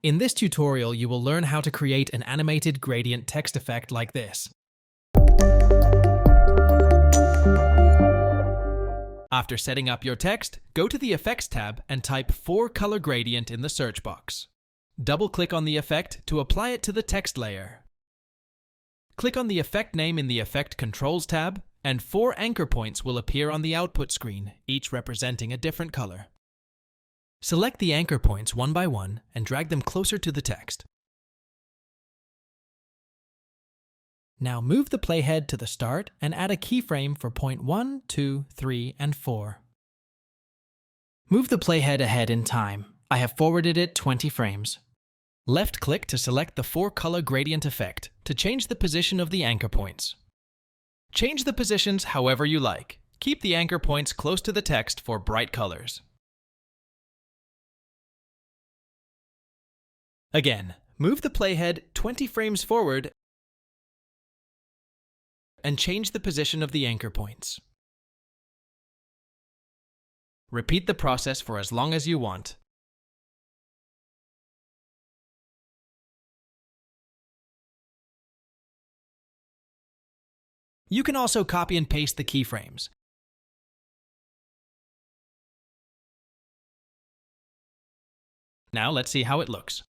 In this tutorial, you will learn how to create an animated gradient text effect like this. After setting up your text, go to the Effects tab and type 4-color gradient in the search box. Double-click on the effect to apply it to the text layer. Click on the effect name in the Effect Controls tab, and 4 anchor points will appear on the output screen, each representing a different color. Select the anchor points one by one and drag them closer to the text. Now move the playhead to the start and add a keyframe for point 1, 2, 3, and 4. Move the playhead ahead in time. I have forwarded it 20 frames. Left-click to select the 4-color gradient effect to change the position of the anchor points. Change the positions however you like. Keep the anchor points close to the text for bright colors. Again, move the playhead 20 frames forward and change the position of the anchor points. Repeat the process for as long as you want. You can also copy and paste the keyframes. Now let's see how it looks.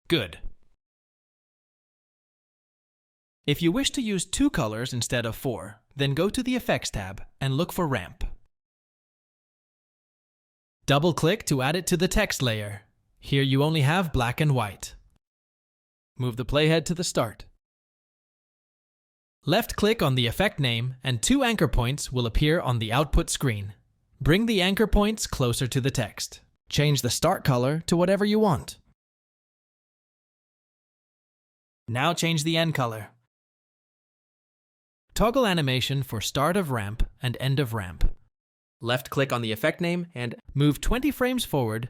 Good. If you wish to use 2 colors instead of 4, then go to the Effects tab and look for Ramp. Double-click to add it to the text layer. Here you only have black and white. Move the playhead to the start. Left-click on the effect name and 2 anchor points will appear on the output screen. Bring the anchor points closer to the text. Change the start color to whatever you want. Now change the end color. Toggle animation for start of ramp and end of ramp. Left-click on the effect name and move 20 frames forward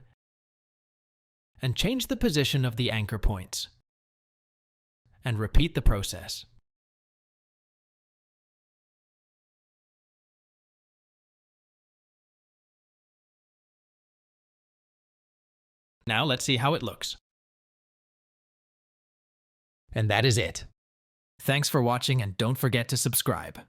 and change the position of the anchor points. And repeat the process. Now let's see how it looks. And that is it. Thanks for watching and don't forget to subscribe.